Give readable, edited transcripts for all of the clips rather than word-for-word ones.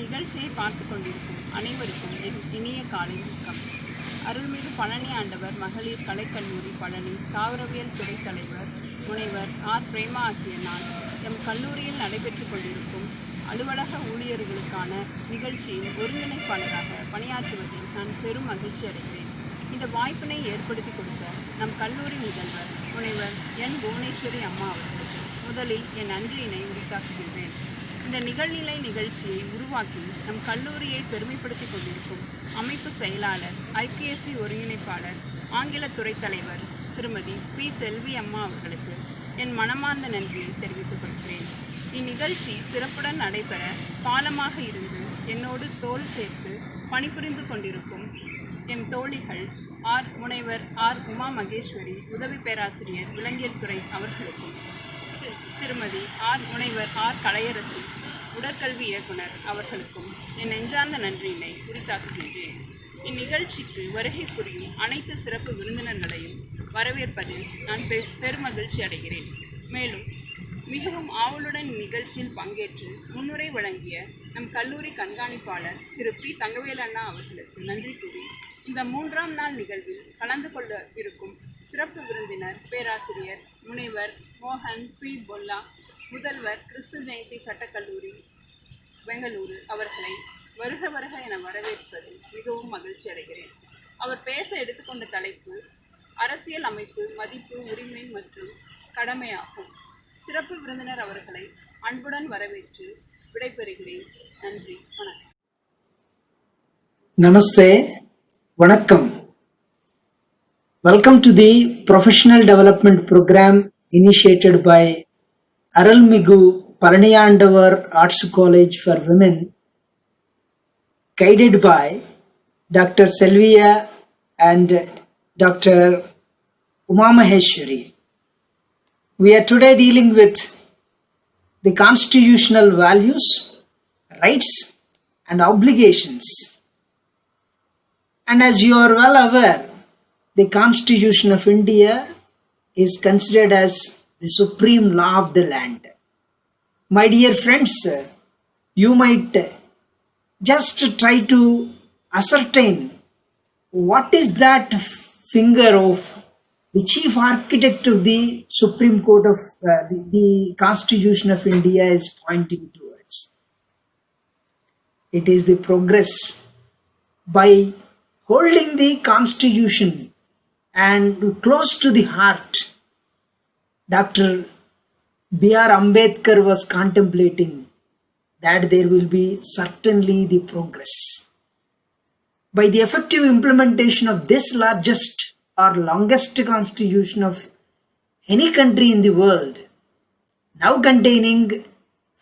நிகழ்ச்சியை பார்த்து கொண்டிருக்கும் அனைவருக்கும் என் இனிய காலை வணக்கம். அருள்மிகு பழனி ஆண்டவர் மகளிர் கலைக்கல்லூரி பழனி தாவரவியல் துறை தலைவர் முனைவர் ஆர் பிரேமா ஆகிய நான் எம் கல்லூரியில் நடைபெற்று கொண்டிருக்கும் அலுவலக ஊழியர்களுக்கான நிகழ்ச்சியின் ஒருங்கிணைப்பாளராக பணியாற்றுவதில் நான் பெரும் மகிழ்ச்சி அடைகிறேன். இந்த வாய்ப்பினை ஏற்படுத்தி கொடுத்த நம் கல்லூரி முதல்வர் முனைவர் என் புவனேஸ்வரி அம்மா அவர்களுக்கு முதலில் என் நன்றியினை உரித்தாக்குகின்றேன். இந்த நிகழ்நிலை நிகழ்ச்சியை உருவாக்கி நம் கல்லூரியை பெருமைப்படுத்திக் கொண்டிருக்கும் அமைப்பு செயலாளர், ஐகேஎஸ்சி ஒருங்கிணைப்பாளர், ஆங்கில துறை தலைவர் திருமதி பி செல்வி அம்மா அவர்களுக்கு என் மனமார்ந்த நன்றியை தெரிவித்துக் கொள்கிறேன். இந்நிகழ்ச்சி சிறப்புடன் நடைபெற பாலமாக இருந்து என்னோடு தோள் சேர்த்து பணிபுரிந்து கொண்டிருக்கும் எம் தோழிகள் முனைவர் ஆர் உமா மகேஸ்வரி, உதவி பேராசிரியர் விலங்கியல் துறை அவர்களுக்கும், திருமதி முனைவர் ஆர் கலையரசி, உடற்கல்வி இயக்குனர் அவர்களுக்கும் என் நெஞ்சார்ந்த நன்றியினை உரித்தாக்குகின்றேன். இந்நிகழ்ச்சிக்கு வருகை புரியும் அனைத்து சிறப்பு விருந்தினர்களையும் வரவேற்பதில் நான் பெருமகிழ்ச்சி அடைகிறேன். மேலும் மிகவும் ஆவலுடன் இந்நிகழ்ச்சியில் பங்கேற்று முன்னுரை வழங்கிய நம் கல்லூரி கண்காணிப்பாளர் திரு பி தங்கவேல் அண்ணா அவர்களுக்கு நன்றி கூறி, இந்த 3ஆம் நாள் நிகழ்வில் கலந்து கொள்ள இருக்கும் சிறப்பு விருந்தினர் பேராசிரியர் முனைவர் மோகன் பி பொல்லா, முதல்வர் கிறிஸ்து ஜெயந்தி சட்டக்கல்லூரி பெங்களூரு அவர்களை வருக வருக என வரவேற்பதில் மிகவும் மகிழ்ச்சி அடைகிறேன். அவர் பேச எடுத்துக்கொண்ட தலைப்பு அரசியல் அமைப்பு, மதிப்பு, உரிமை மற்றும் கடமையாகும். சிறப்பு விருந்தினர் அவர்களை அன்புடன் வரவேற்று விடைபெறுகிறேன். நன்றி, வணக்கம். நமஸ்தே, வணக்கம். Welcome to the Professional Development Program initiated by Arulmigu Palaniyandavar Arts College for Women, guided by Dr. Selvia and Dr. Uma Maheshwari. We are today dealing with the constitutional values, rights and obligations. And as you are well aware, the Constitution of India is considered as the supreme law of the land. My dear friends, you might just try to ascertain what is that finger of the chief architect of the Supreme Court of the Constitution of India is pointing towards. It is the progress by holding the Constitution and close to the heart. Dr. B.R. Ambedkar was contemplating that there will be certainly the progress. By the effective implementation of this largest or longest constitution of any country in the world, now containing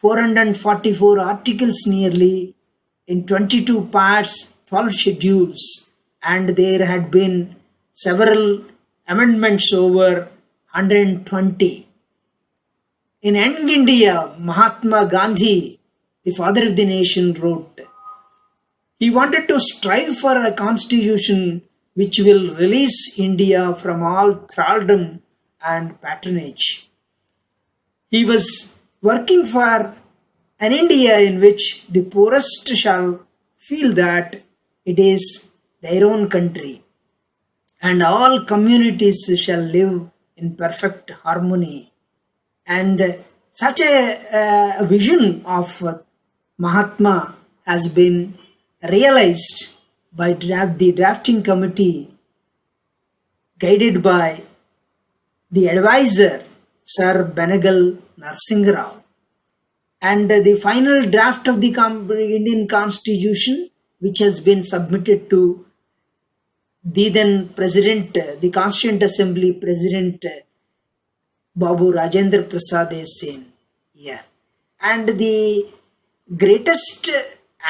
444 articles nearly in 22 parts, 12 schedules, and there had been several amendments over 120. In Young India, Mahatma Gandhi, the father of the nation, wrote, he wanted to strive for a constitution which will release India from all thraldom and patronage. He was working for an India in which the poorest shall feel that it is their own country, and all communities shall live in perfect harmony. And such a vision of Mahatma has been realized by the drafting committee, guided by the advisor Sir Benegal Narsingh Rao. And the final draft of the Indian Constitution, which has been submitted to the then President, the Constituent Assembly President Babu Rajendra Prasad is seen here. And the greatest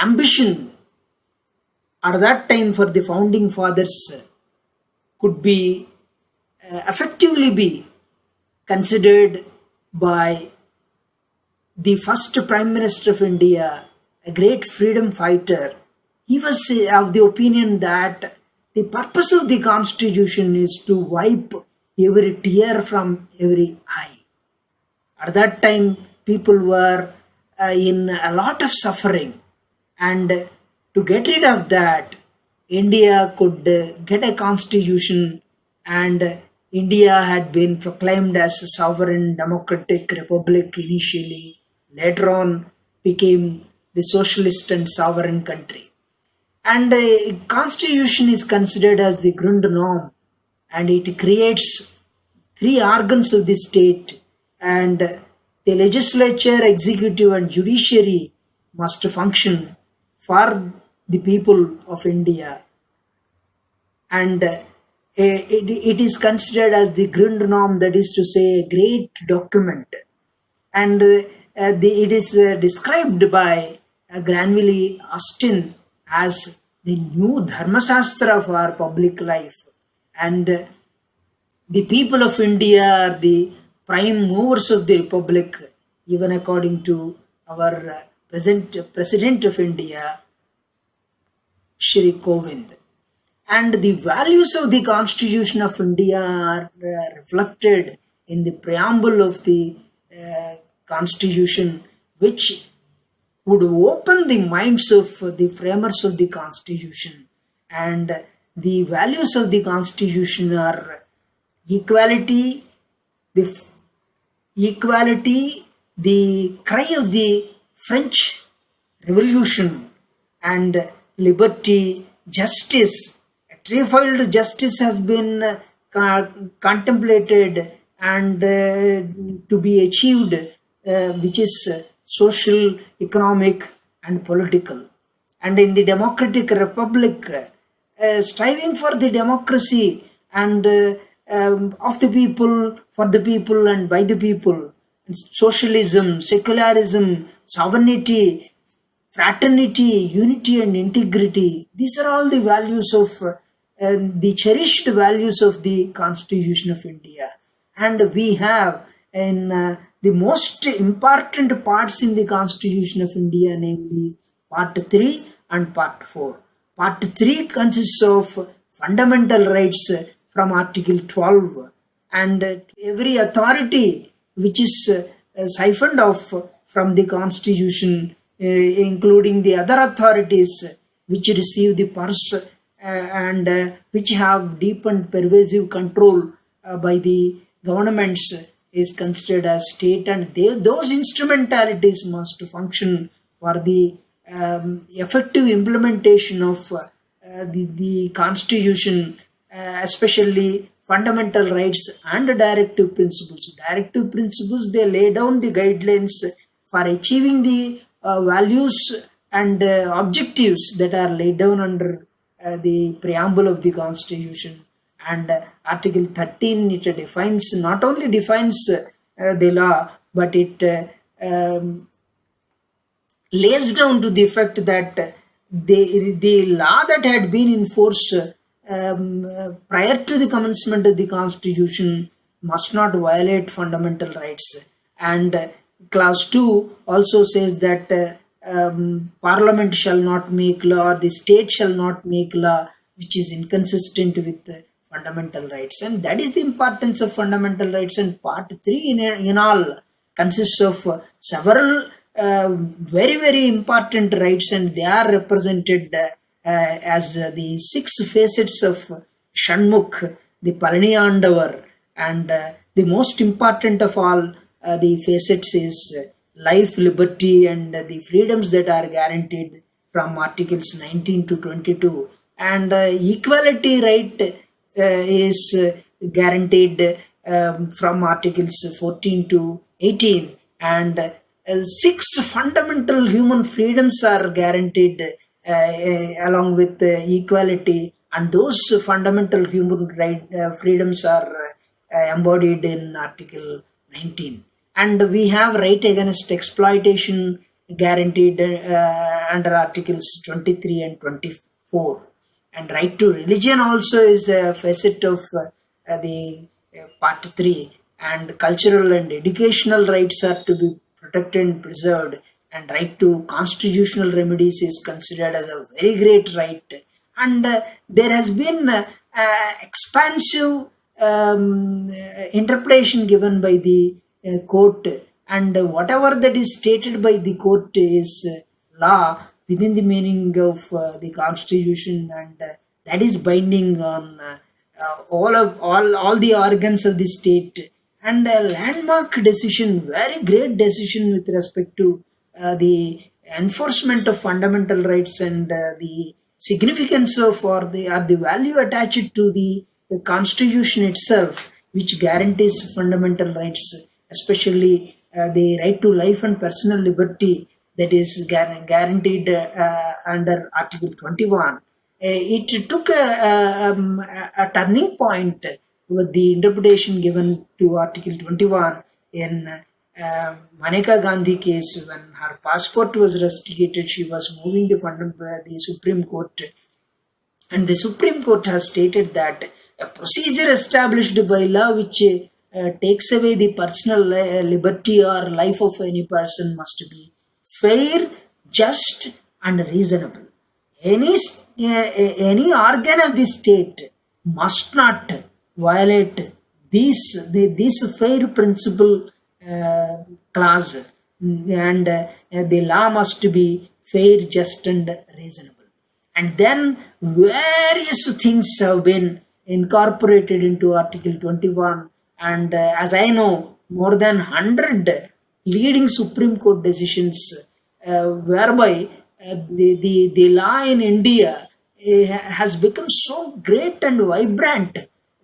ambition at that time for the founding fathers could be effectively be considered by the first Prime Minister of India, a great freedom fighter. He was of the opinion that the purpose of the Constitution is to wipe every tear from every eye. At that time, people were in a lot of suffering. And to get rid of that, India could get a constitution, and India had been proclaimed as a sovereign democratic republic initially, later on became the socialist and sovereign country. And the constitution is considered as the Grundnorm, and it creates three organs of the state, and the legislature, executive and judiciary must function for the people of India. And it is considered as the Grundnorm, that is to say, a great document. And it is described by Granville Austin as the new Dharmasastra for public life. And the people of India are the prime movers of the republic, even according to our present President of India, Shri Kovind. And the values of the Constitution of India are reflected in the preamble of the Constitution, which would open the minds of the framers of the Constitution. And the values of the Constitution are equality, the cry of the French Revolution, and liberty, justice. A threefold justice has been contemplated and to be achieved, which is social, economic, and political. And in the democratic republic, striving for the democracy and of the people, for the people, and by the people. Socialism, secularism, sovereignty, fraternity, unity, and integrity. These are all the values of the cherished values of the Constitution of India. And we have in the most important parts in the Constitution of India, namely Part 3 and Part 4. Part 3 consists of fundamental rights from Article 12, and every authority which is siphoned off from the Constitution, including the other authorities which receive the purse and which have deep and pervasive control by the governments, is considered as state, and those instrumentalities must function for the effective implementation of the Constitution, especially fundamental rights and directive principles. Directive principles, they lay down the guidelines for achieving the values and objectives that are laid down under the preamble of the Constitution. And Article 13, it defines, not only defines the law, but it lays down to the effect that the law that had been in force prior to the commencement of the Constitution must not violate fundamental rights. And Clause 2 also says that Parliament shall not make law, the state shall not make law which is inconsistent with fundamental rights. And that is the importance of fundamental rights. And Part 3 in all consists of several very, very important rights, and they are represented as the 6 facets of Shanmukh, the Palaniyandavar. And the most important of all the facets is life, liberty, and the freedoms that are guaranteed from Articles 19 to 22. And equality right is guaranteed from Articles 14 to 18. And 6 fundamental human freedoms are guaranteed along with equality, and those fundamental human freedoms are embodied in Article 19. And we have right against exploitation guaranteed under Articles 23 and 24. And right to religion also is a facet of the Part 3. And cultural and educational rights are to be protected and preserved. And right to constitutional remedies is considered as a very great right. And there has been expansive interpretation given by the court, and whatever that is stated by the court is law, within the meaning of the constitution, and that is binding on all the organs of the state, and a landmark decision, very great decision with respect to the enforcement of fundamental rights, and the significance of or the value attached to the constitution itself, which guarantees fundamental rights, especially the right to life and personal liberty, that is guaranteed under Article 21. It took a turning point with the interpretation given to Article 21 in Maneka Gandhi case. When her passport was restricted, she was moving the Supreme Court, and the Supreme Court has stated that a procedure established by law which takes away the personal liberty or life of any person must be fair, just, and reasonable. Any organ of the state must not violate this fair principle clause, and the law must be fair, just, and reasonable. And then various things have been incorporated into Article 21, and as I know, more than 100 leading Supreme Court decisions whereby the law in India has become so great and vibrant,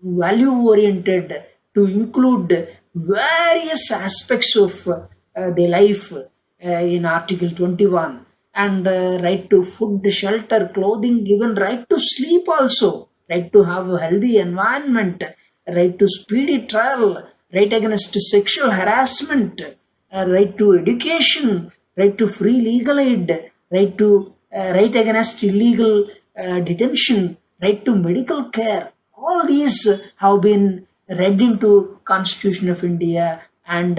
value oriented, to include various aspects of the life in Article 21, and right to food, shelter, clothing, even right to sleep also, right to have a healthy environment, right to speedy trial, right against sexual harassment, right to education, right to free legal aid, right against illegal detention, right to medical care. All these have been read into Constitution of India, and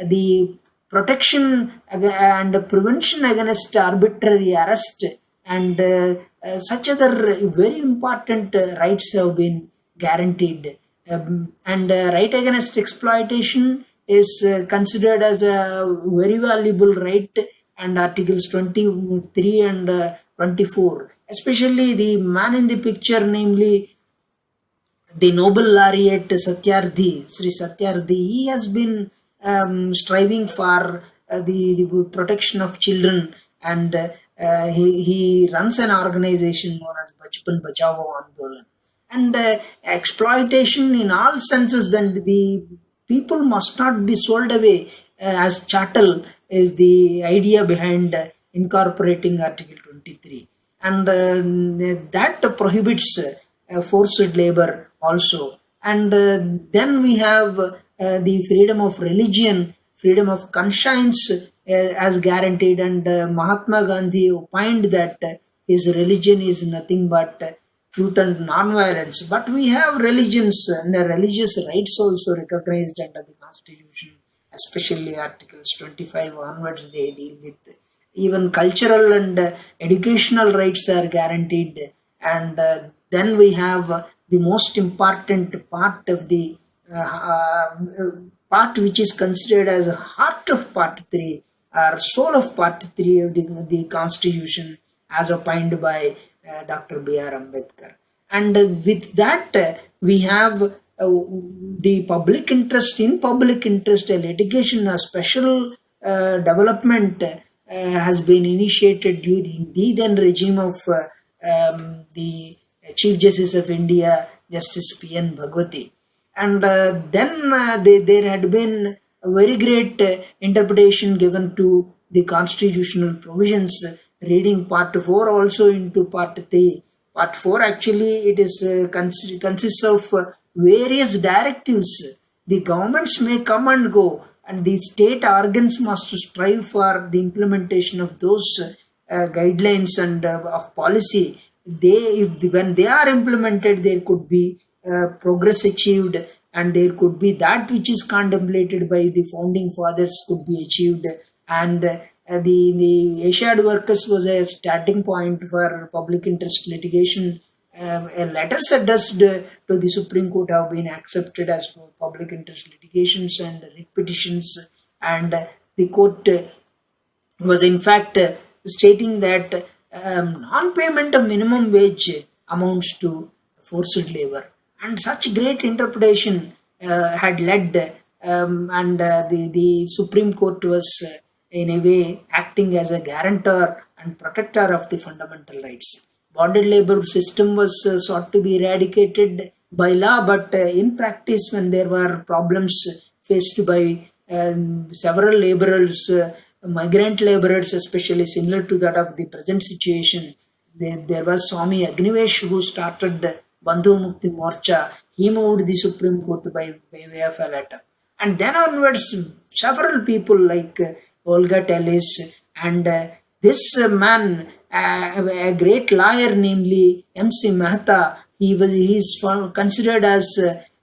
the protection and prevention against arbitrary arrest and such other very important rights have been guaranteed. And right against exploitation is considered as a very valuable right, and Articles 23 and 24, especially the man in the picture, namely the Nobel laureate Satyarthi, Sri Satyarthi. He has been striving for the protection of children, and he runs an organization known as Bachpan Bachao Andolan. And exploitation in all senses, then the people must not be sold away as chattel, is the idea behind incorporating Article 23. And that prohibits forced labor also. And then we have the freedom of religion, freedom of conscience as guaranteed, and Mahatma Gandhi opined that his religion is nothing but truth and non-violence. But we have religions and religious rights also recognized under the Constitution, especially Articles 25 onwards. They deal with even cultural and educational rights are guaranteed. And then we have the most important part of the part which is considered as a heart of Part 3 or soul of Part 3 of the Constitution, as opined by Dr. B.R. Ambedkar. And with that, we have the public interest. In public interest, litigation, a special development has been initiated during the then regime of the Chief Justice of India, Justice P.N. Bhagwati. And then there had been a very great interpretation given to the constitutional provisions, reading Part 4 also into Part 3. Part 4 actually it is consists of various directives. The governments may come and go, and the state organs must strive for the implementation of those guidelines and of policy. When they are implemented, there could be progress achieved, and there could be that which is contemplated by the founding fathers could be achieved. And the Asiad Workers was a starting point for public interest litigation. Letters addressed to the Supreme Court have been accepted as public interest litigations and writ petitions, and the court was in fact stating that non-payment of minimum wage amounts to forced labor. And such great interpretation had led, and the Supreme Court was in a way acting as a guarantor and protector of the fundamental rights. Bonded labor system was sought to be eradicated by law, but in practice, when there were problems faced by several laborers, migrant laborers especially, similar to that of the present situation, there was Swami Agnivesh who started Bandhu Mukti Morcha. He moved the Supreme Court by way of a letter. And then onwards, several people like Olga Tellis and this man, a great lawyer, namely M.C. Mehta, he is considered as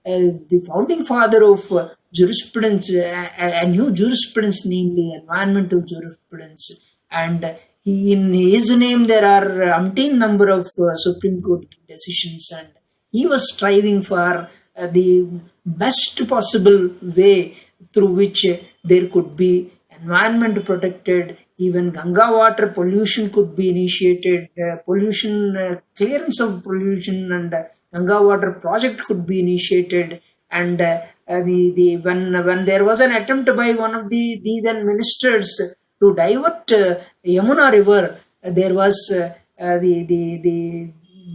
the founding father of jurisprudence, a new jurisprudence, namely environmental jurisprudence. And in his name, there are umpteen number of Supreme Court decisions, and he was striving for the best possible way through which there could be environment protected, even Ganga water pollution could be initiated, clearance of pollution and Ganga water project could be initiated. And when there was an attempt by one of the then ministers to divert Yamuna river, there was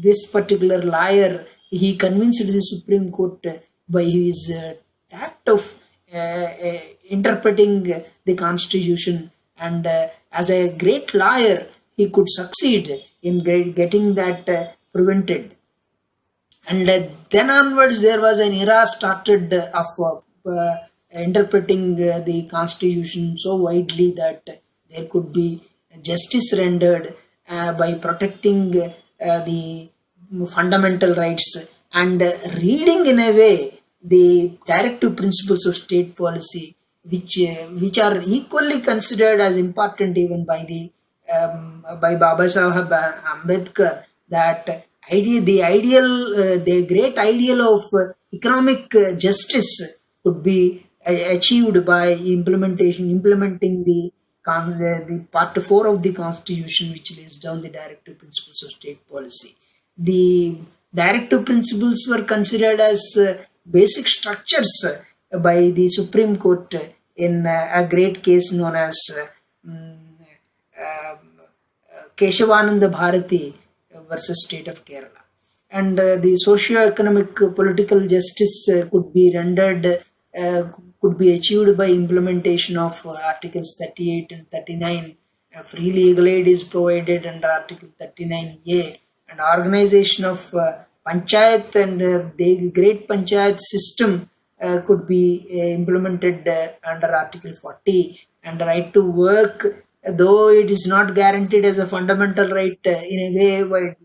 this particular lawyer. He convinced the Supreme Court by his act of interpreting the Constitution, and as a great lawyer, he could succeed in getting that prevented. And then onwards, there was an era started of interpreting the Constitution so widely that there could be justice rendered by protecting the fundamental rights and reading in a way the directive principles of state policy, which are equally considered as important even by by Baba Saheb Ambedkar, that the great ideal of economic justice could be achieved by implementing the part 4 of the Constitution, which lays down the directive principles of state policy. The directive principles were considered as basic structures by the Supreme Court in a great case known as Keshavananda Bharati versus State of Kerala. And the socio-economic political justice could be rendered, could be achieved by implementation of Articles 38 and 39. Free legal aid is provided under Article 39A, and organization of Panchayat and the great Panchayat system could be implemented under Article 40, and the right to work, though it is not guaranteed as a fundamental right, in a way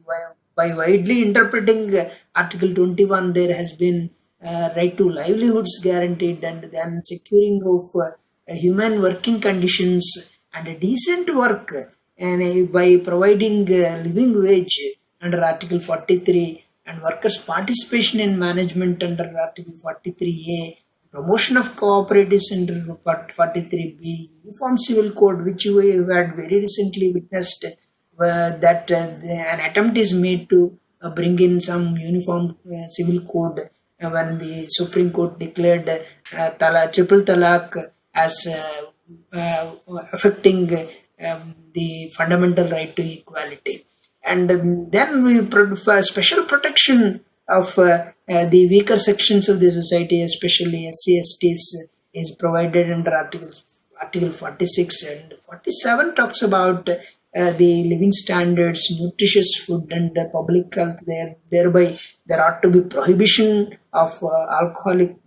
by widely interpreting Article 21, there has been right to livelihoods guaranteed, and then securing of human working conditions and a decent work, and by providing living wage under Article 43, and workers' participation in management under Article 43A, promotion of cooperatives under 43B, Uniform Civil Code, which we have had very recently witnessed that an attempt is made to bring in some uniform civil code when the Supreme Court declared triple talaq as affecting the fundamental right to equality. And then we provide special protection of the weaker sections of the society, especially SC, STs, is provided under Article 46, and 47 talks about the living standards, nutritious food, and public health. Thereby, there ought to be prohibition of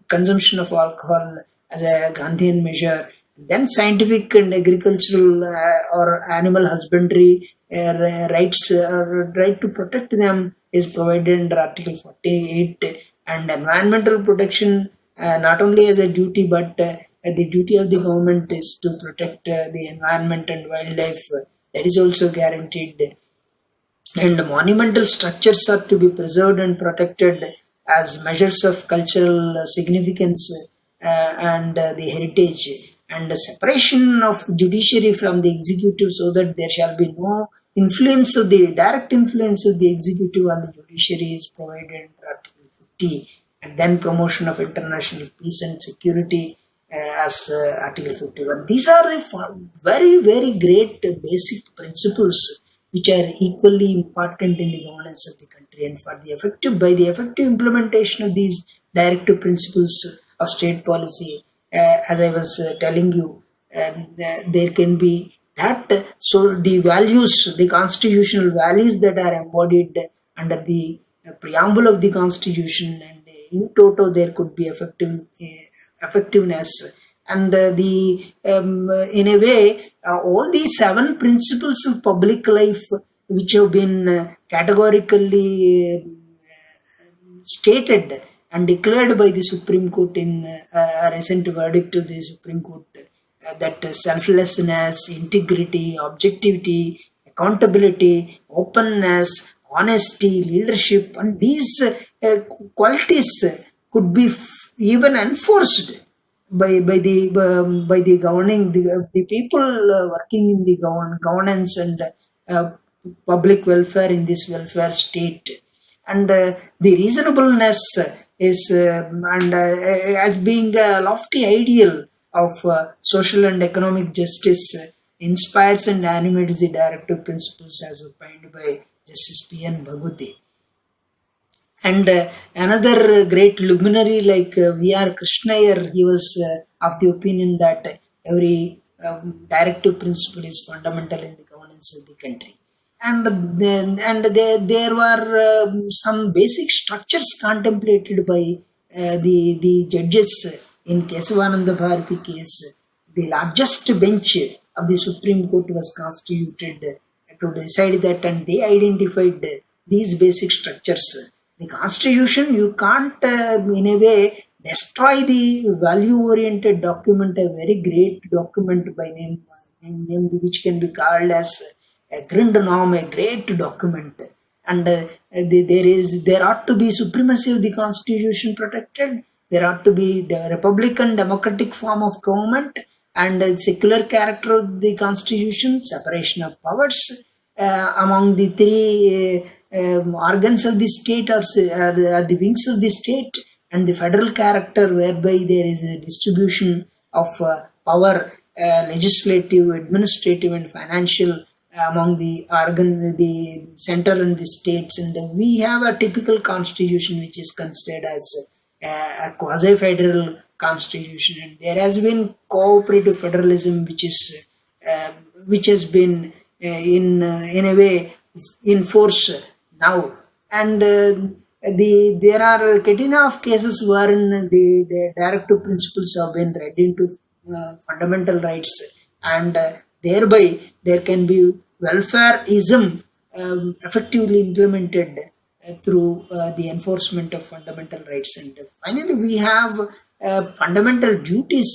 consumption of alcohol as a Gandhian measure. Then scientific and agricultural or animal husbandry rights, right to protect them is provided under Article 48, and environmental protection not only as a duty, but the duty of the government is to protect the environment and wildlife. That is also guaranteed. And monumental structures are to be preserved and protected as measures of cultural significance and the heritage. and the separation of judiciary from the executive so that there shall be no influence of the direct influence of the executive on the judiciary is provided under Article 50, and then promotion of international peace and security as Article 51. These are the very, very great basic principles which are equally important in the governance of the country. And for by the effective implementation of these directive principles of state policy, as I was telling you, there can be that. So the values, the constitutional values that are embodied under the preamble of the constitution, and in toto there could be effectiveness, and in a way all these 7 principles of public life which have been categorically stated and declared by the Supreme Court in a recent verdict of the Supreme Court, that selflessness, integrity, objectivity, accountability, openness, honesty, leadership, and these qualities could be even enforced by the governing the people working in the governance and public welfare in this welfare state. And the reasonableness is and as being a lofty ideal of social and economic justice inspires and animates the directive principles as opined by Justice P.N. Bhagwati. And another great luminary like V.R. Krishnaiyer, he was of the opinion that every directive principle is fundamental in the governance of the country. And there were some basic structures contemplated by the judges in Kesavananda Bharati case. The largest bench of the Supreme Court was constituted to decide that, and they identified these basic structures. The Constitution, you can't in a way destroy the value-oriented document, a very great document by name which can be called as a grand norm, a great document. And there ought to be supremacy of the Constitution protected. There ought to be the republican democratic form of government and the secular character of the Constitution, separation of powers among the 3 organs of the state or the wings of the state, and the federal character whereby there is a distribution of power, legislative, administrative and financial among the center and the states. And we have a typical constitution which is considered as a quasi-federal constitution, and there has been cooperative federalism which has been in a way in force now. And there are catena of cases wherein the directive principles have been read into fundamental rights, and thereby there can be welfareism effectively implemented through the enforcement of fundamental rights. And finally, we have fundamental duties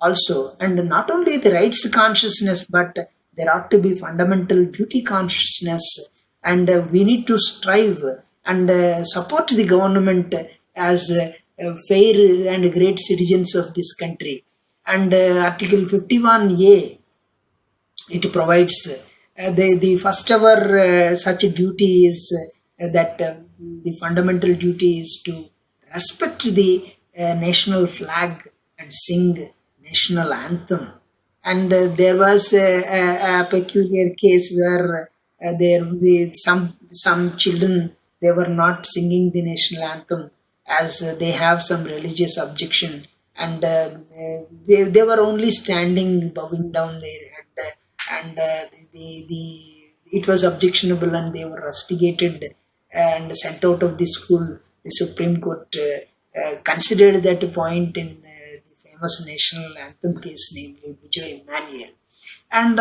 also, and not only the rights consciousness, but there ought to be fundamental duty consciousness, and we need to strive and support the government as fair and great citizens of this country. And Article 51A, it provides the first ever such a duty is that the fundamental duty is to respect the national flag and sing national anthem. And there was a peculiar case where some children, they were not singing the national anthem as they have some religious objection, and they were only standing, bowing down their head, and it was objectionable, and they were rusticated and sent out of the school. The Supreme Court considered that point in the famous national anthem case, namely Vijay Emmanuel. And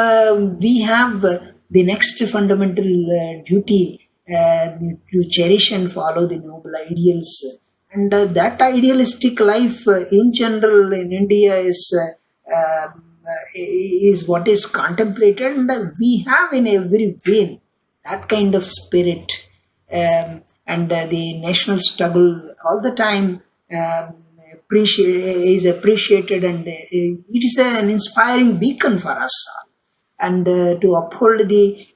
we have the next fundamental duty to cherish and follow the noble ideals. And that idealistic life in general in India is what is contemplated, and we have in every vein that kind of spirit. And the national struggle all the time is appreciated, and it is an inspiring beacon for us all. And to uphold the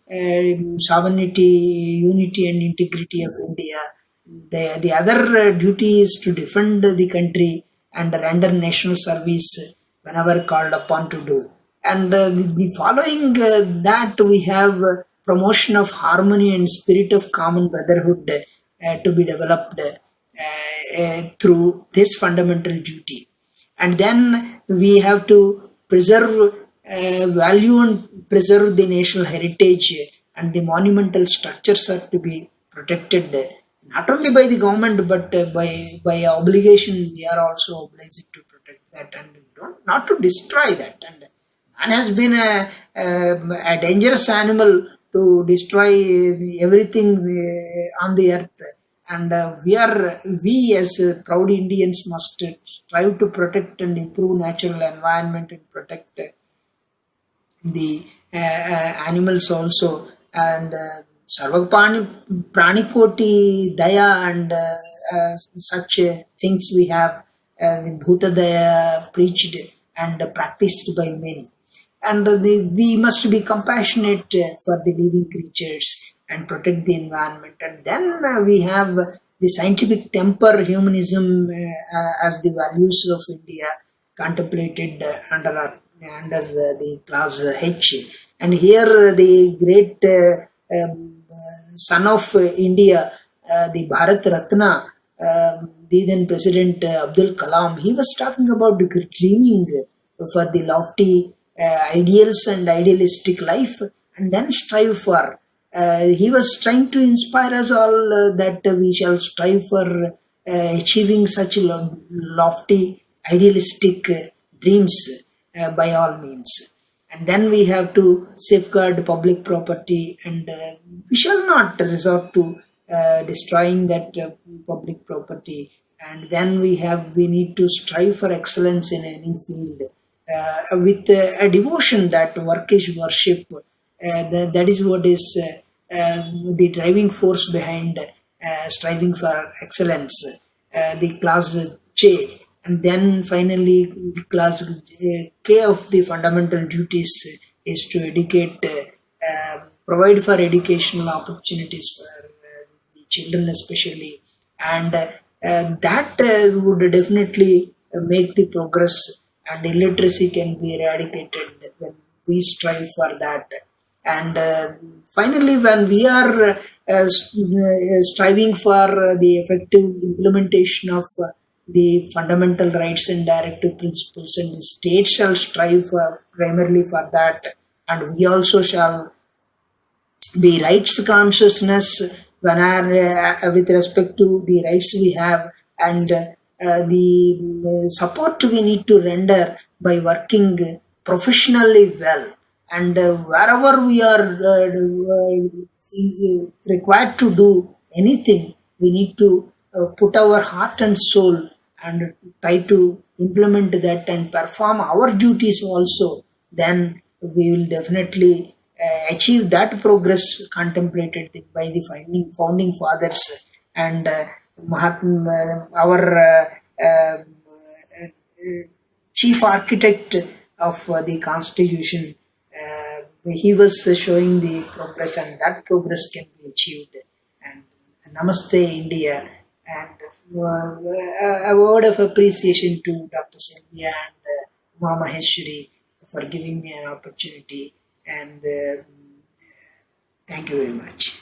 sovereignty, unity, and integrity of India. The other duty is to defend the country and render national service whenever called upon to do. And the following that we have promotion of harmony and spirit of common brotherhood to be developed through this fundamental duty. And then we have to preserve, value and preserve the national heritage, and the monumental structures are to be protected not only by the government but by obligation. We are also obliged to protect that and not to destroy that. And man has been a dangerous animal to destroy everything on the earth. And we as proud Indians must strive to protect and improve natural environment and protect the animals also. And Pranikoti Daya and such things we have Bhuta Daya preached and practiced by many. And we must be compassionate for the living creatures and protect the environment. And then we have the scientific temper, humanism as the values of India contemplated under the class H. And here the great son of India, the Bharat Ratna, the then President Abdul Kalam, he was talking about dreaming for the lofty ideals and idealistic life, and then strive for. He was trying to inspire us all that we shall strive for achieving such lofty idealistic dreams by all means. And then we have to safeguard public property, and we shall not resort to destroying that public property. And then we need to strive for excellence in any field with a devotion that work is worship. That is what is the driving force behind striving for excellence, the class J. And then finally, the class K of the fundamental duties is to educate, provide for educational opportunities for the children especially. And that would definitely make the progress, and illiteracy can be eradicated when we strive for that. And finally, when we are striving for the effective implementation of the fundamental rights and directive principles, and the state shall strive for primarily for that, and we also shall be rights consciousness when with respect to the rights we have, and the support we need to render by working professionally well. And wherever we are required to do anything, we need to put our heart and soul and try to implement that and perform our duties also. Then we will definitely achieve that progress contemplated by the founding fathers. And our chief architect of the constitution, he was showing the progress, and that progress can be achieved. And Namaste India, and a word of appreciation to Dr. Sylvia and Uma Maheshwari for giving me an opportunity, and thank you very much.